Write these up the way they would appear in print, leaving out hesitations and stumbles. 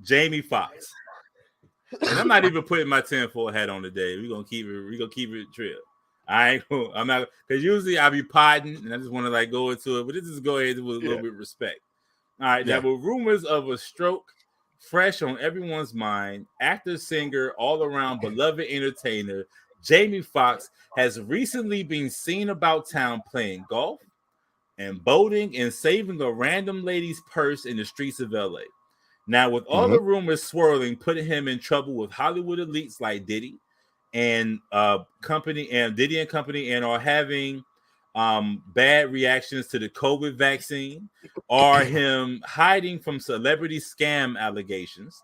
Jamie Foxx. And I'm not even putting my tinfoil hat on today. We're gonna keep it. We're gonna keep it real. I'm not because usually I be podding and I just want to like go into it, but this is go ahead with a little bit of respect. All right, there were rumors of a stroke fresh on everyone's mind. Actor, singer, all around beloved entertainer Jamie Foxx has recently been seen about town playing golf and boating and saving a random lady's purse in the streets of LA. Now, with all the rumors swirling, putting him in trouble with Hollywood elites like Diddy and company and Diddy and company, and are having bad reactions to the COVID vaccine, or him hiding from celebrity scam allegations.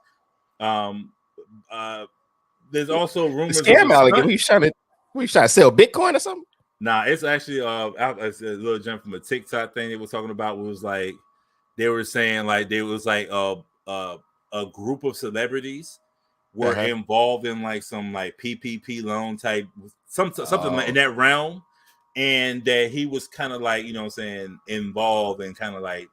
There's also rumors the scam allegation. Were you trying to sell Bitcoin or something? Nah, it's actually it's a little jump from a TikTok thing they were talking about. Was like they were saying like there was like a group of celebrities were involved in like some like PPP loan type something like in that realm, and that he was kind of like, you know what I'm saying, involved and kind of like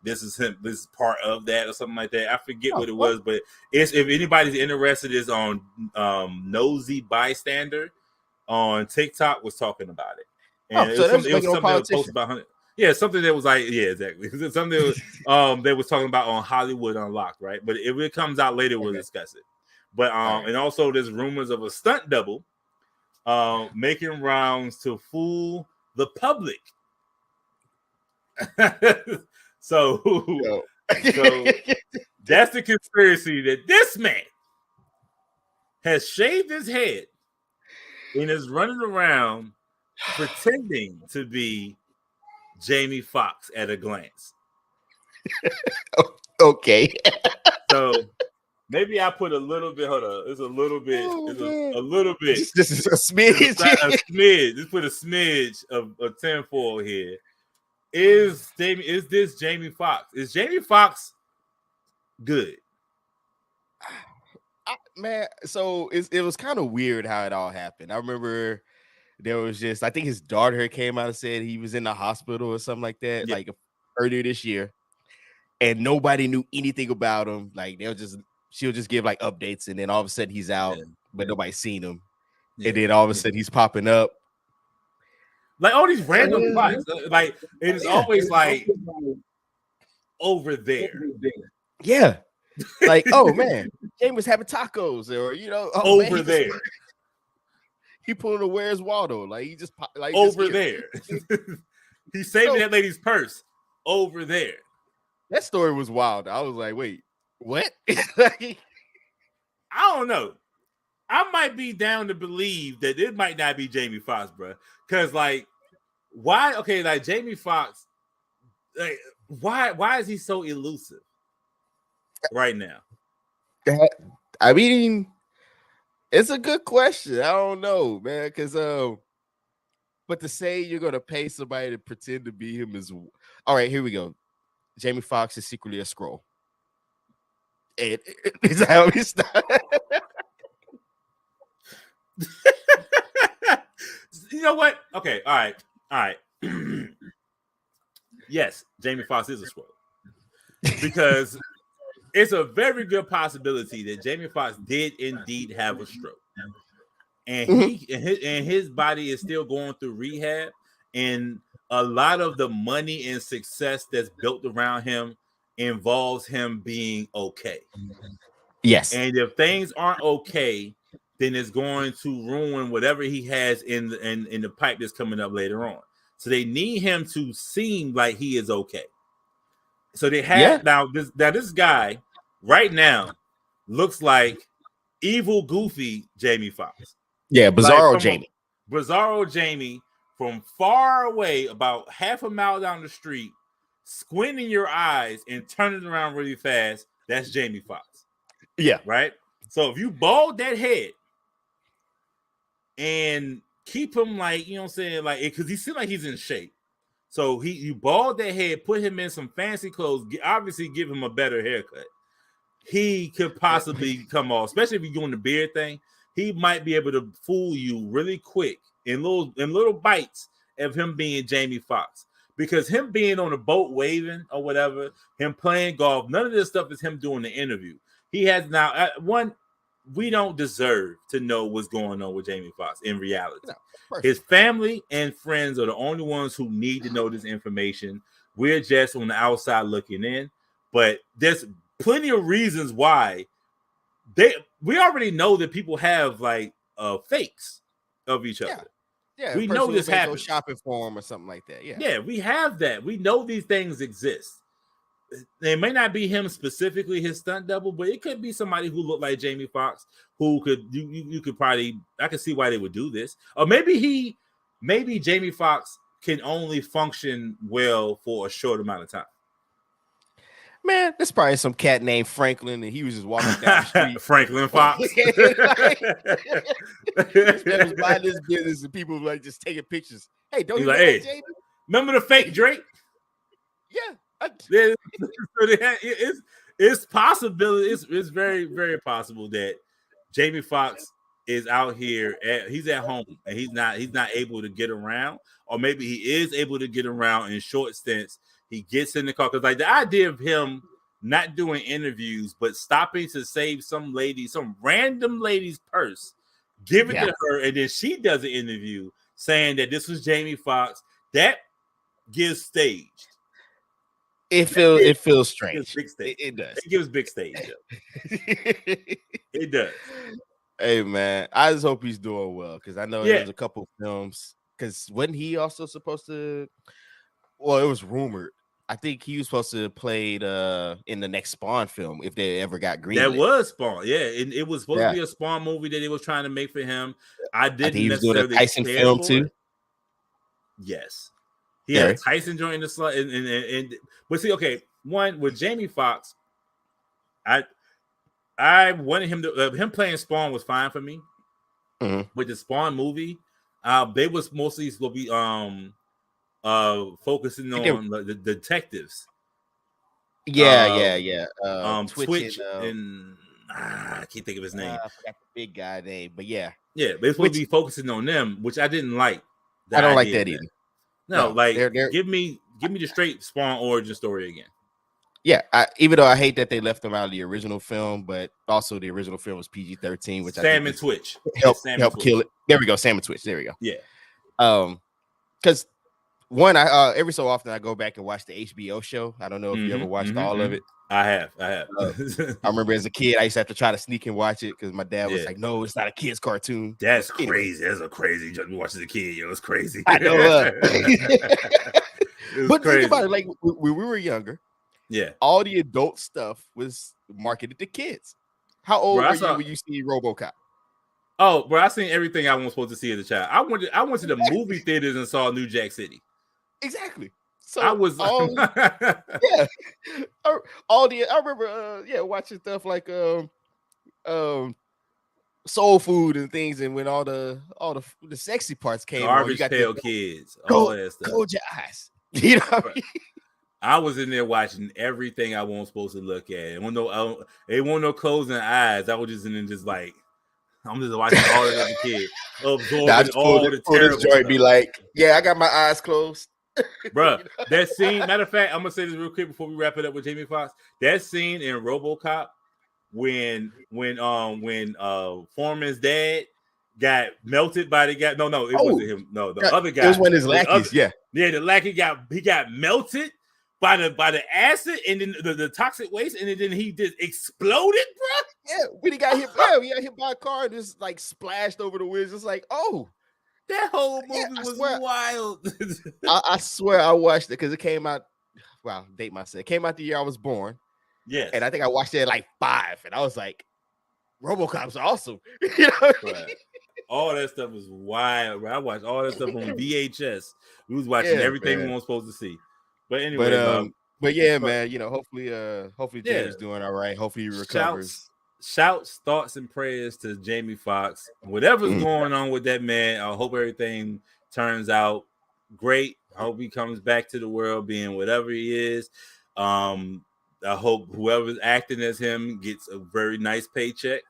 this is part of that or something like that. I forget what it was, but it's, if anybody's interested, is on Nosy Bystander on TikTok was talking about it. And it was something that was posted about 100. Yeah, something that was like, yeah, exactly. Something that was, they was talking about on Hollywood Unlocked, right? But if it comes out later, we'll discuss it. But and also there's rumors of a stunt double making rounds to fool the public. so that's the conspiracy, that this man has shaved his head and is running around pretending to be Jamie Foxx at a glance. Okay. So maybe I put a little bit. Hold on, it's a little bit. A little bit. This is a smidge. A smidge. Just put a smidge of tinfoil here. Is this Jamie Foxx? Is Jamie Foxx good? Man, so it was kind of weird how it all happened. I remember there was just, I think his daughter came out and said he was in the hospital or something like that, like earlier this year, and nobody knew anything about him. Like she'll just give like updates, and then all of a sudden he's out, but nobody's seen him, and then all of a sudden he's popping up. Like all these random spots, like it is always like over there. Yeah, like oh man, James was having tacos, or over there. He pulling a Where's Waldo, like he just like over there. He's saving that lady's purse over there. That story was wild. I was like, wait, what? I don't know. I might be down to believe that it might not be Jamie Foxx, bro. Because like, why? Okay, like Jamie Foxx, like why is he so elusive right now? I mean, it's a good question. I don't know, man. Because but to say you're gonna pay somebody to pretend to be him is all right. Here we go. Jamie Foxx is secretly a scroll. And is that how he started? You know what? Okay, all right. Yes, Jamie Foxx is a scroll, because it's a very good possibility that Jamie Foxx did indeed have a stroke, and his body is still going through rehab, and a lot of the money and success that's built around him involves him being okay. Yes, and if things aren't okay, then it's going to ruin whatever he has in the pipe that's coming up later on. So they need him to seem like he is okay. So they have now this guy right now looks like evil, goofy Jamie Foxx. Yeah, Bizarro Jamie. Bizarro Jamie from far away, about half a mile down the street, squinting your eyes and turning around really fast. That's Jamie Foxx. Yeah. Right? So if you bald that head and keep him like, you know what I'm saying, like, because he seems like he's in shape. So you bald that head, put him in some fancy clothes, obviously give him a better haircut. He could possibly come off, especially if you're doing the beard thing. He might be able to fool you really quick in little bites of him being Jamie Foxx. because him being on a boat waving or whatever, him playing golf, none of this stuff is him doing the interview. He has now we don't deserve to know what's going on with Jamie Foxx in reality. No, his family and friends are the only ones who need to know this information. We're just on the outside looking in, but there's plenty of reasons why we already know that people have like fakes of each other. Yeah, we know this happens. Shopping for him or something like that. Yeah, we have that. We know these things exist. It may not be him specifically, his stunt double, but it could be somebody who looked like Jamie Foxx, who could you could probably, I could see why they would do this. Or maybe Jamie Foxx can only function well for a short amount of time. Man, there's probably some cat named Franklin, and he was just walking down the street. Franklin Fox. He was buying this business, and people were like just taking pictures. Hey, don't you like Jamie? Remember the fake Drake? Yeah. It's possibility. It's very, very possible that Jamie Foxx is out here. He's at home and he's not able to get around, or maybe he is able to get around in short stints. He gets in the car because, like, the idea of him not doing interviews but stopping to save some random lady's purse, give it to her, and then she does an interview saying that this was Jamie Foxx. That gives staged. It feels strange. It does. It gives big stage. It does. Hey man, I just hope he's doing well because I know there's a couple films. Because wasn't he also supposed to? Well, it was rumored. I think he was supposed to play in the next Spawn film if they ever got green. That was Spawn, yeah. It was supposed to be a Spawn movie that they was trying to make for him. I think he was doing a Tyson film too. Yes. He had a Tyson joint in the slot, but see, okay, one with Jamie Foxx, I wanted him to him playing Spawn was fine for me. Mm-hmm. With the Spawn movie, they was mostly going to be focusing on the detectives. Yeah. Twitch and I can't think of his name. I forgot the big guy name, but yeah, they're supposed to be focusing on them, which I didn't like. I don't like that either. No, like they're... give me the straight Spawn origin story again. Yeah, even though I hate that they left them out of the original film, but also the original film was PG-13, which Sam and Twitch help kill it. There we go, Sam and Twitch. There we go. Yeah, because one, I every so often I go back and watch the HBO show. I don't know if you ever watched all of it. I have. I remember as a kid, I used to have to try to sneak and watch it because my dad was like, "No, it's not a kid's cartoon." That's crazy. That's a crazy joke to watch as a kid. Yo, it's crazy. I know. But crazy. Think about it. Like when we were younger, all the adult stuff was marketed to kids. How old were you when you see RoboCop? Oh, bro, I seen everything I was supposed to see as a child. I went to the movie theaters and saw New Jack City. Exactly. So I was I remember watching stuff like Soul Food and things, and when all the sexy parts came, Garbage Pail Kids, all that stuff. Close your eyes. You know what I mean? I was in there watching everything I wasn't supposed to look at. It wasn't no closing eyes. I was just in there just like, I'm just watching all of the other kids absorbing all the terrible stuff. Be like, I got my eyes closed. Bro, that scene, matter of fact, I'm gonna say this real quick before we wrap it up with Jamie Foxx. That scene in RoboCop when Foreman's dad got melted by the guy. No, it wasn't him. No, the other guy. It was one of his lackeys. The lackey got melted by the acid and then the toxic waste, and then he just exploded, bro. Yeah, when he got hit, he got hit by a car and just like splashed over the wheels. It's like, that whole movie was wild. I swear I watched it because it came out. Well, date myself. It came out the year I was born. Yes. And I think I watched it at like 5, and I was like, RoboCop's awesome. You know what I mean? All that stuff was wild, bro. I watched all that stuff on VHS. We was watching everything we weren't supposed to see. But anyway, man, hopefully Jamie's doing all right. Hopefully he recovers. Shouts, thoughts, and prayers to Jamie Foxx. Whatever's going on with that man, I hope everything turns out great. I hope he comes back to the world being whatever he is. I hope whoever's acting as him gets a very nice paycheck.